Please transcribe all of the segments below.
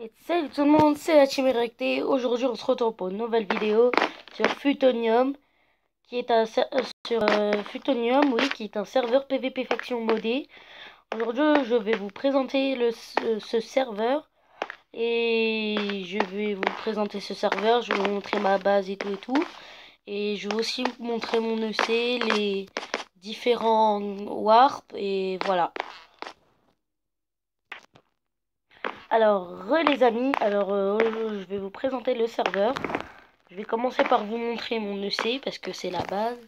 Et salut tout le monde, c'est la Team Erecté. Aujourd'hui, on se retrouve pour une nouvelle vidéo sur Futonium, qui est un Futonium, oui, qui est un serveur PVP faction modé. Aujourd'hui, je vais vous présenter ce serveur et je vais vous présenter ce serveur. Je vais vous montrer ma base et tout. Et je vais aussi vous montrer mon EC, les différents warps et voilà. Alors, les amis, je vais vous présenter le serveur. Je vais commencer par vous montrer mon EC parce que c'est la base.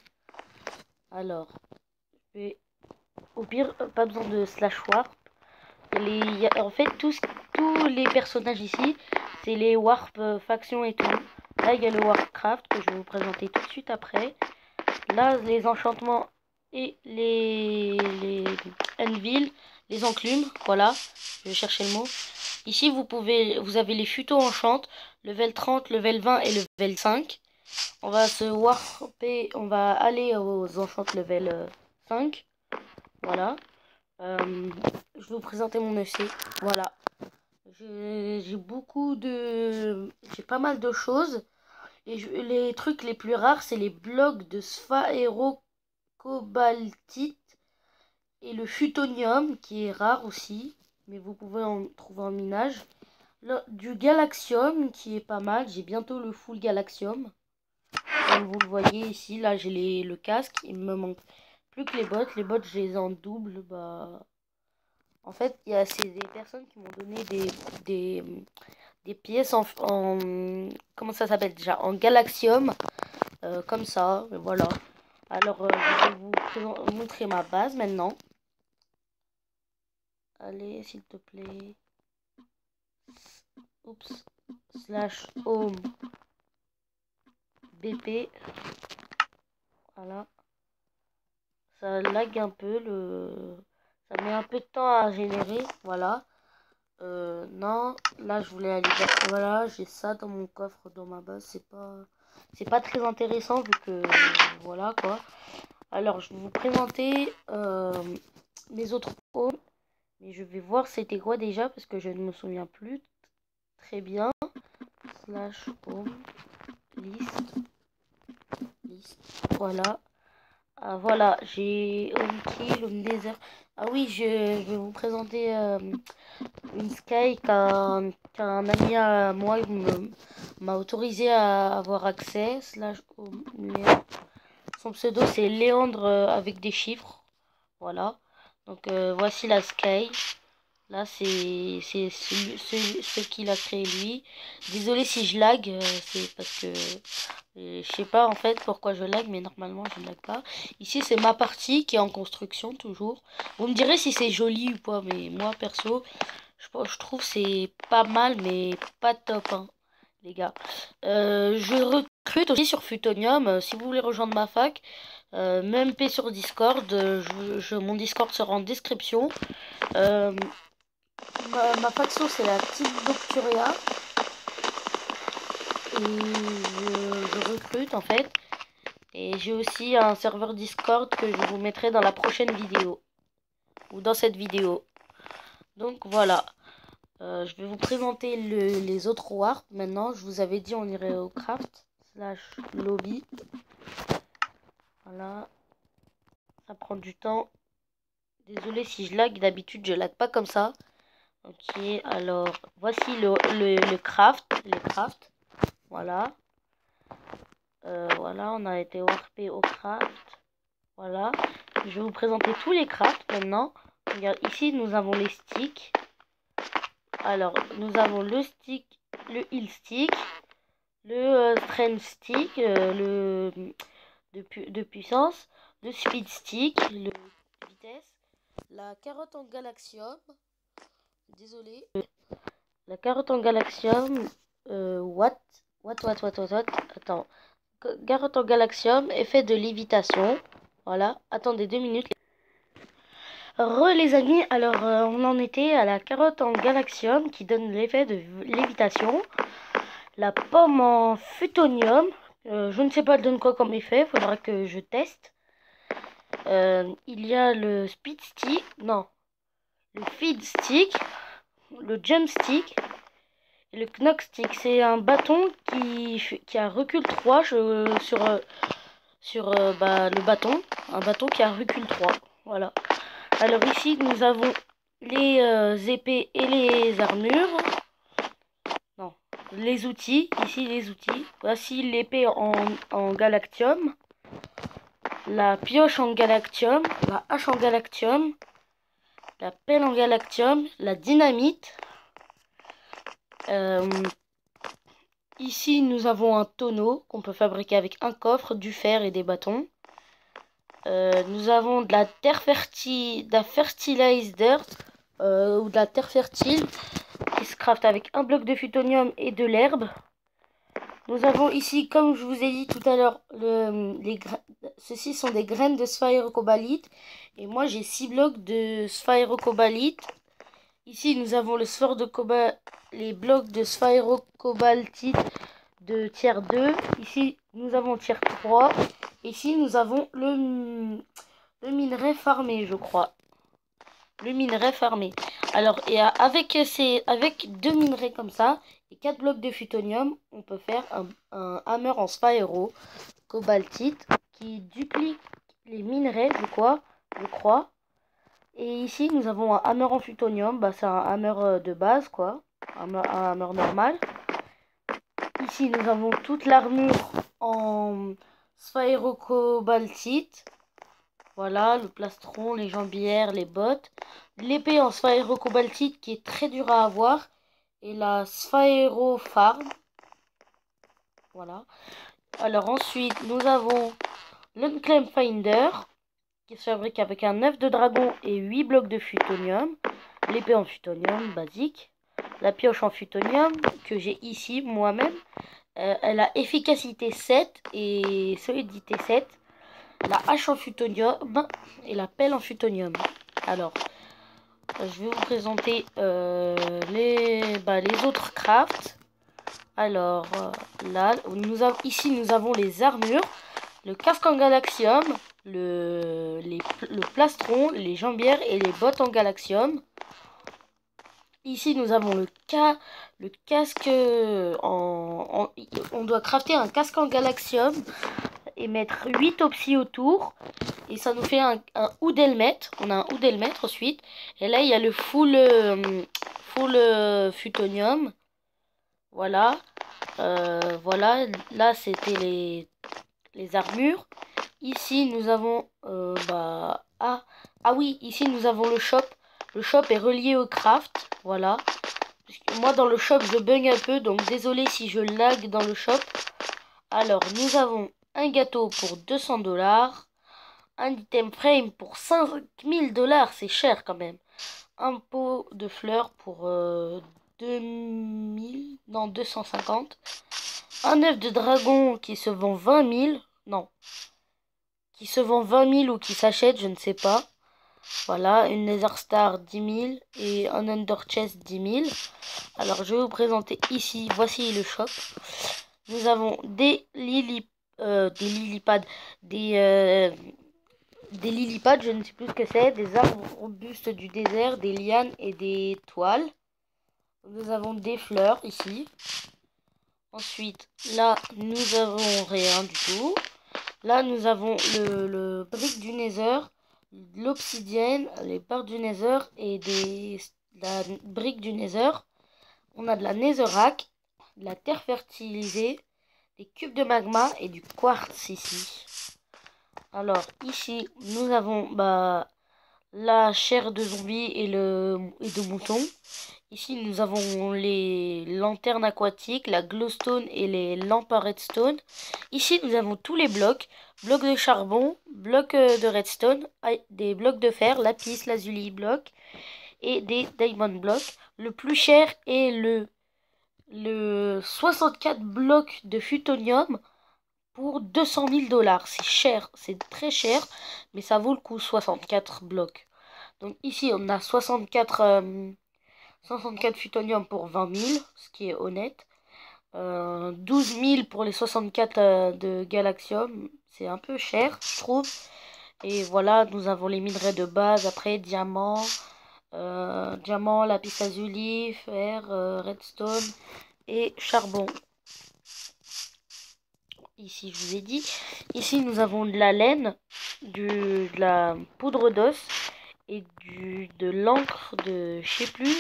Alors, au pire, pas besoin de slash warp. En fait, tous les personnages ici, c'est les warp factions et tout. Là, il y a le Warcraft que je vais vous présenter tout de suite après. Là, les enchantements et les Anvil, les enclumes, voilà. Je vais chercher le mot. Ici, vous avez les futos enchantes, level 30, level 20 et level 5. On va se warper, on va aller aux enchantes level 5. Voilà. Je vais vous présenter mon EC. Voilà. J'ai pas mal de choses. Et les trucs les plus rares, c'est les blocs de sphaérocobaltite et le futonium, qui est rare aussi. Mais vous pouvez en trouver en minage. Du galaxium, qui est pas mal. J'ai bientôt le full galaxium. Comme vous le voyez ici, là j'ai le casque, il me manque plus que les bottes. Les bottes, je les ai en double. En fait, c'est des personnes qui m'ont donné des pièces comment ça s'appelle déjà, en galaxium, comme ça. Voilà. Alors, je vais vous montrer ma base maintenant. Allez, s'il te plaît. Oups. Slash home BP. Voilà. Ça lag un peu, ça met un peu de temps à générer, voilà. Non, là je voulais aller vers, voilà, j'ai ça dans mon coffre, dans ma base, c'est pas très intéressant vu que, voilà quoi. Alors je vais vous présenter mes autres homes, mais je vais voir c'était quoi déjà parce que je ne me souviens plus très bien. Slash home, liste, voilà. Ah, voilà, j'ai Home Kill, Home Desert. Ah oui, je vais vous présenter une Sky qu'un ami à moi m'a autorisé à avoir accès. Slash son pseudo c'est Léandre avec des chiffres. Voilà. Donc voici la Sky. Là c'est ce qu'il a créé lui. Désolé si je lag, c'est parce que je sais pas en fait pourquoi je lag, mais normalement je lag pas. Ici c'est ma partie qui est en construction toujours. Vous me direz si c'est joli ou pas, mais moi perso je trouve c'est pas mal, mais pas top hein, les gars. Je recrute aussi sur Futonium. Si vous voulez rejoindre ma fac, MP sur Discord. Mon Discord sera en description. Ma faction c'est la Team Nocturia. Et je recrute en fait. Et j'ai aussi un serveur Discord que je vous mettrai dans la prochaine vidéo. Ou dans cette vidéo. Donc voilà. Je vais vous présenter les autres warps maintenant. Je vous avais dit on irait au craft slash lobby. Voilà. Ça prend du temps. Désolé si je lag. D'habitude je lag pas comme ça. Ok. Alors voici le craft. Les crafts. Voilà. Voilà. On a été warpé au craft. Voilà. Je vais vous présenter tous les crafts maintenant. Regarde, ici nous avons les sticks. Alors, nous avons le stick, le heal stick, le strength stick, de puissance, le speed stick, le vitesse, la carotte en galaxium. Désolé. La carotte en galaxium. What? Attends. Carotte en galaxium, effet de lévitation. Voilà. Attendez 2 minutes. Les amis, alors on en était à la carotte en galaxium qui donne l'effet de lévitation. La pomme en futonium, je ne sais pas elle donne quoi comme effet, faudra que je teste. Il y a le speed stick, non, le feed stick, le jump stick, Le Knockstick, c'est un bâton qui a recul 3 sur le bâton. Un bâton qui a recul 3. Voilà. Alors ici, nous avons les épées et les armures. Non, les outils. Ici, les outils. Voici l'épée en galactium. La pioche en galactium. La hache en galactium. La pelle en galactium. La dynamite. Ici, nous avons un tonneau qu'on peut fabriquer avec un coffre, du fer et des bâtons. Nous avons de la terre fertile, de la fertilized earth, ou de la terre fertile, qui se craft avec un bloc de futonium et de l'herbe. Nous avons ici, comme je vous ai dit tout à l'heure, ceci sont des graines de sphaerocobalite. Et moi, j'ai 6 blocs de sphaerocobalite. Ici, nous avons les blocs de sphaerocobaltite de tiers 2. Ici, nous avons tiers 3. Ici, nous avons le minerai farmé, je crois. Le minerai farmé. Alors, et avec 2 minerais comme ça, et 4 blocs de futonium, on peut faire un hammer en sphaerocobaltite qui duplique les minerais, je crois. Et ici, nous avons un hammer en futonium. Bah, c'est un hammer de base, quoi. Un hammer normal. Ici, nous avons toute l'armure en sphaerocobaltite. Voilà, le plastron, les jambières, les bottes. L'épée en sphaerocobaltite qui est très dure à avoir. Et la sphaerofarm. Voilà. Alors ensuite, nous avons l'Unclaim Finder, qui se fabrique avec un œuf de dragon et 8 blocs de futonium. L'épée en futonium basique. La pioche en futonium que j'ai ici moi-même. Elle a efficacité 7 et solidité 7. La hache en futonium et la pelle en futonium. Alors, je vais vous présenter les autres crafts. Alors, là, ici nous avons les armures, le casque en galaxium, le plastron, les jambières et les bottes en galaxium. Ici nous avons le casque on doit crafter un casque en galaxium et mettre 8 opsis autour. Et ça nous fait un hood helmet. On a un hood helmet ensuite. Et là il y a le full futonium. Voilà. Voilà. Là c'était les armures. Ici nous avons oui, ici nous avons le shop. Le shop est relié au craft. Voilà. Moi dans le shop je bug un peu, donc désolé si je lag dans le shop. Alors nous avons un gâteau pour 200 $, un item frame pour 5000 $, c'est cher quand même. Un pot de fleurs pour 250. Un œuf de dragon qui se vend 20 000. Non. Qui se vend 20 000 ou qui s'achète, je ne sais pas. Voilà, une Nether Star 10 000 et un Ender Chest 10 000. Alors, je vais vous présenter ici, voici le shop. Nous avons des lilypads, des lilypads, je ne sais plus ce que c'est, des arbustes du désert, des lianes et des toiles. Nous avons des fleurs ici. Ensuite, là, nous avons rien du tout. Là, nous avons le brick du Nether, l'obsidienne, les barres du Nether et la brique du Nether. On a de la Netherrack, de la terre fertilisée, des cubes de magma et du quartz ici. Alors ici, nous avons la chair de zombie et de mouton. Ici, nous avons les lanternes aquatiques, la glowstone et les lampes à redstone. Ici, nous avons tous les blocs. Blocs de charbon, blocs de redstone, des blocs de fer, lapis, lazuli blocs et des diamond blocs. Le plus cher est le 64 blocs de futonium pour 200 000 $. C'est cher, c'est très cher, mais ça vaut le coup, 64 blocs. Donc ici, on a 64 futonium pour 20 000, ce qui est honnête. 12 000 pour les 64 de galaxium, c'est un peu cher, je trouve. Et voilà, nous avons les minerais de base, après diamants, diamant, lapis lazuli, fer, redstone et charbon. Ici, je vous ai dit. Ici, nous avons de la laine, de la poudre d'os et de l'encre de, je sais plus,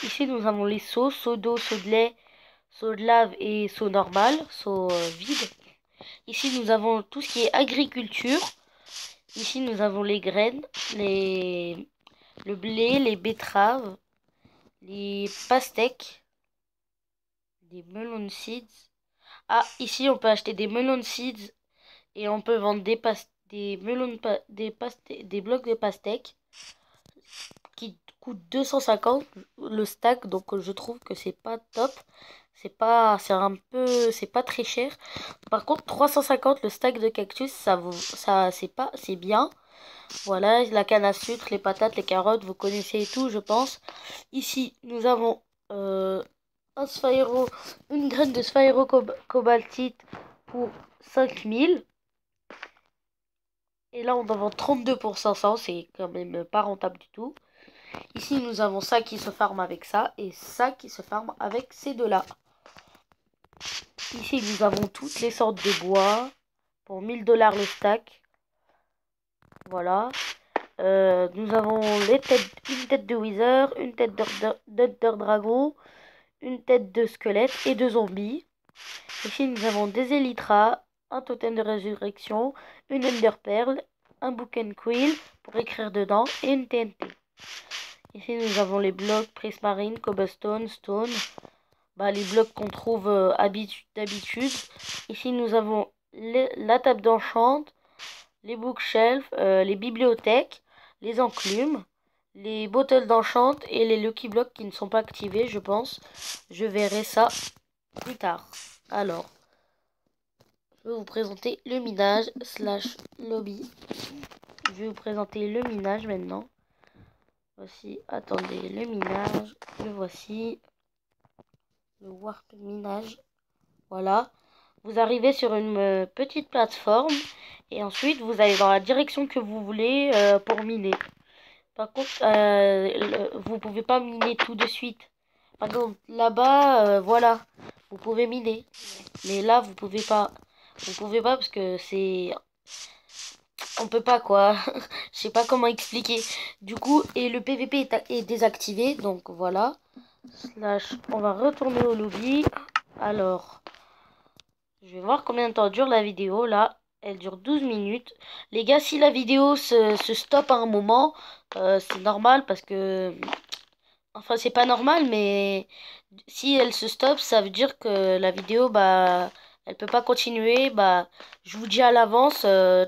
ici, nous avons les seaux, seau d'eau, seau de lait, seau de lave et seau normal, seau vide. Ici, nous avons tout ce qui est agriculture. Ici, nous avons les graines, le blé, les betteraves, les pastèques, des melon seeds. Ah, ici, on peut acheter des melon seeds et on peut vendre des blocs de pastèques qui coûtent 250 le stack. Donc, je trouve que c'est pas top. C'est pas très cher. Par contre, 350 le stack de cactus, c'est bien. Voilà, la canne à sucre, les patates, les carottes, vous connaissez et tout, je pense. Ici, nous avons une graine de cobaltite pour 5000. Et là, on en vend 32 pour 500, c'est quand même pas rentable du tout. Ici, nous avons ça qui se farme avec ça et ça qui se farme avec ces deux-là. Ici, nous avons toutes les sortes de bois pour 1000 $ le stack. Voilà. Nous avons une tête de wither, une tête d'Under Dragon, une tête de squelette et de zombies. Ici, nous avons des élytras, un totem de résurrection, une Ender Pearl, un book and quill pour écrire dedans et une TNT. Ici, nous avons les blocs prismarine, cobblestone, stone. Les blocs qu'on trouve d'habitude. Ici, nous avons la table d'enchant, les bookshelves, les bibliothèques, les enclumes, les bottles d'enchant et les lucky blocks qui ne sont pas activés, je pense. Je verrai ça plus tard. Alors, je vais vous présenter le minage / lobby. Je vais vous présenter le minage maintenant. Voici, attendez, le minage. Le voici. Le warp minage. Voilà. Vous arrivez sur une petite plateforme. Et ensuite, vous allez dans la direction que vous voulez pour miner. Par contre, vous pouvez pas miner tout de suite. Par exemple, là-bas, voilà. Vous pouvez miner. Mais là, vous pouvez pas. Vous pouvez pas parce que c'est... On peut pas, quoi. Je sais pas comment expliquer. Du coup, et le PVP est désactivé. Donc, voilà. On va retourner au lobby. Alors, je vais voir combien de temps dure la vidéo. Là, elle dure 12 minutes. Les gars, si la vidéo se stoppe à un moment, c'est normal parce que... Enfin, c'est pas normal, mais si elle se stoppe, ça veut dire que la vidéo, elle peut pas continuer. Je vous dis à l'avance,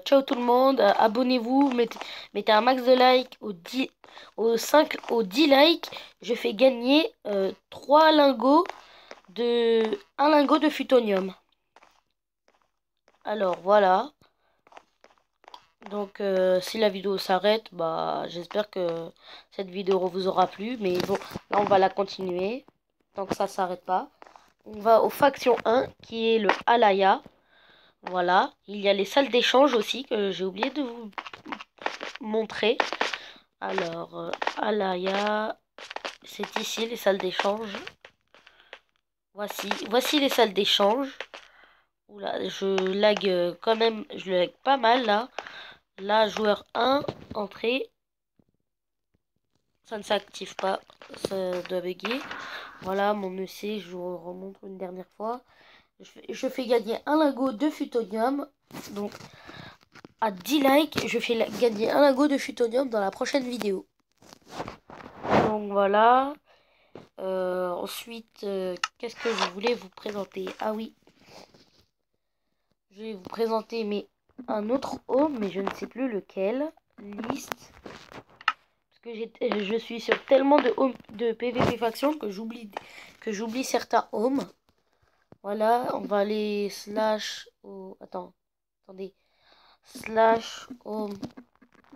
ciao tout le monde, abonnez-vous, mettez un max de likes aux 5, aux 10 likes. Je fais gagner 3 lingots un lingot de futonium. Alors, voilà. Donc, si la vidéo s'arrête, j'espère que cette vidéo vous aura plu. Mais bon, là, on va la continuer. Tant que ça s'arrête pas. On va aux factions 1, qui est le Alaya. Voilà. Il y a les salles d'échange aussi, que j'ai oublié de vous montrer. Alors, Alaya, c'est ici, les salles d'échange. Voici les salles d'échange. Oula, je lag quand même, je lag pas mal, là. Là, joueur 1, entrée. Ça ne s'active pas, ça doit bugger. Voilà, mon EC, je vous remontre une dernière fois. Je fais gagner un lingot de futonium. Donc, à 10 likes, je fais gagner un lingot de futonium dans la prochaine vidéo. Donc, voilà. Ensuite, qu'est-ce que je voulais vous présenter? Ah oui. Je vais vous présenter un autre home, mais je ne sais plus lequel. Liste. Parce que je suis sur tellement de home de PVP faction que j'oublie certains homes. Voilà, on va aller attendez. / home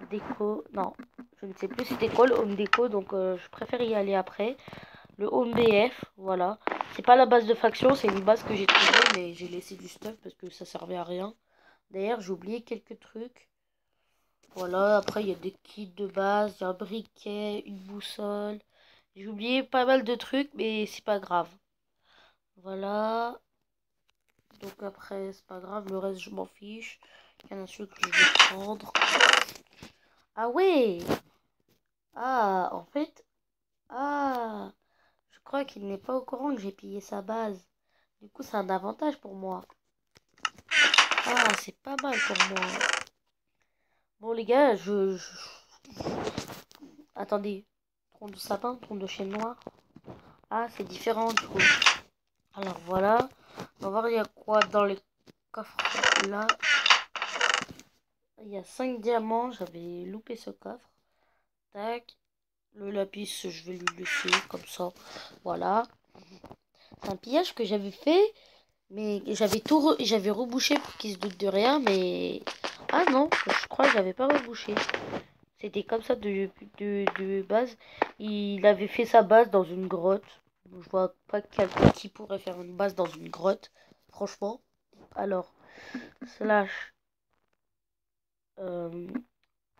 déco. Non, je ne sais plus c'était quoi le home déco, donc je préfère y aller après. Le home BF, voilà. C'est pas la base de faction, c'est une base que j'ai trouvée, mais j'ai laissé du stuff parce que ça servait à rien. D'ailleurs, j'ai oublié quelques trucs. Voilà, après il y a des kits de base, il y a un briquet, une boussole. J'ai oublié pas mal de trucs, mais c'est pas grave. Voilà. Donc après, c'est pas grave, le reste je m'en fiche. Il y en a ceux que je vais prendre. Ah ouais! Ah, en fait, ah, je crois qu'il n'est pas au courant que j'ai pillé sa base. Du coup, c'est un avantage pour moi. Ah, c'est pas mal pour moi. Bon, les gars, attendez. Tronc de sapin, tronc de chêne noir. Ah, c'est différent du coup. Alors voilà. On va voir il y a quoi dans les coffres là. Il y a 5 diamants. J'avais loupé ce coffre. Tac. Le lapis, je vais lui laisser comme ça. Voilà. C'est un pillage que j'avais fait. Mais j'avais rebouché pour qu'il se doute de rien. Mais... Ah non, je crois que j'avais pas rebouché. C'était comme ça de base. Il avait fait sa base dans une grotte. Je vois pas quelqu'un qui pourrait faire une base dans une grotte. Franchement. Alors, slash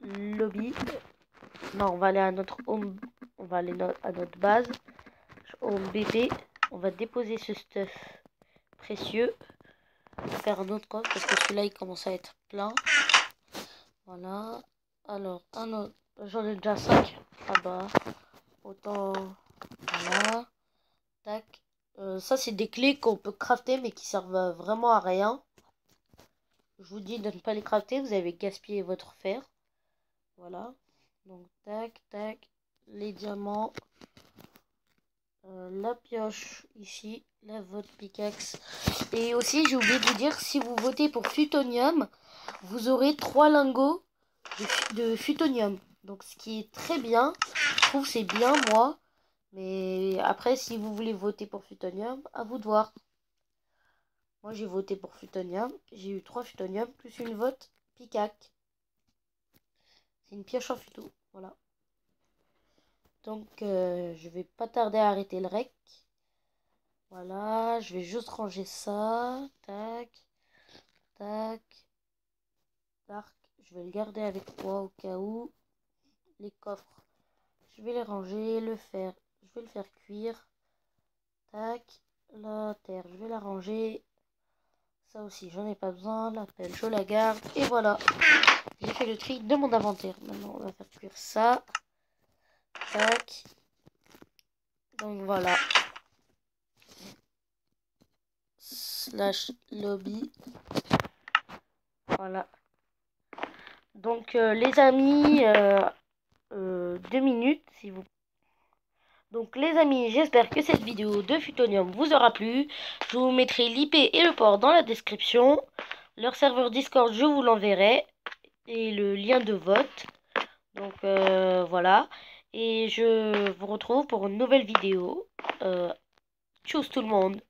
lobby. Non, on va aller à notre home. On va aller à notre base. Home BP. On va déposer ce stuff précieux. Faire un autre coffre parce que celui-là il commence à être plein. Voilà. Alors, un autre. J'en ai déjà 5. Ah bah. Autant. Voilà. Tac. Ça, c'est des clés qu'on peut crafter mais qui servent vraiment à rien. Je vous dis de ne pas les crafter. Vous avez gaspillé votre fer. Voilà. Donc, tac, tac. Les diamants. La pioche ici. La votre pickaxe. Et aussi, j'ai oublié de vous dire, si vous votez pour Futonium, vous aurez 3 lingots de Futonium. Donc, ce qui est très bien. Je trouve c'est bien, moi. Mais après, si vous voulez voter pour Futonium, à vous de voir. Moi, j'ai voté pour Futonium. J'ai eu 3 Futonium plus une vote pickaxe. C'est une pioche en futo. Voilà. Donc, je vais pas tarder à arrêter le rec. Voilà, je vais juste ranger ça. Tac, tac, tac. Je vais le garder avec moi au cas où. Les coffres, je vais les ranger. Le fer, je vais le faire cuire. Tac, la terre, je vais la ranger. Ça aussi, j'en ai pas besoin. La pelle, je la garde. Et voilà, j'ai fait le tri de mon inventaire. Maintenant, on va faire cuire ça. Tac. Donc voilà. Slash lobby. Voilà. Donc les amis, 2 minutes si vous. Donc les amis, j'espère que cette vidéo de Futonium vous aura plu. Je vous mettrai l'IP et le port dans la description. Leur serveur Discord, je vous l'enverrai. Et le lien de vote. Donc voilà. Et je vous retrouve pour une nouvelle vidéo. Tchuss tout le monde.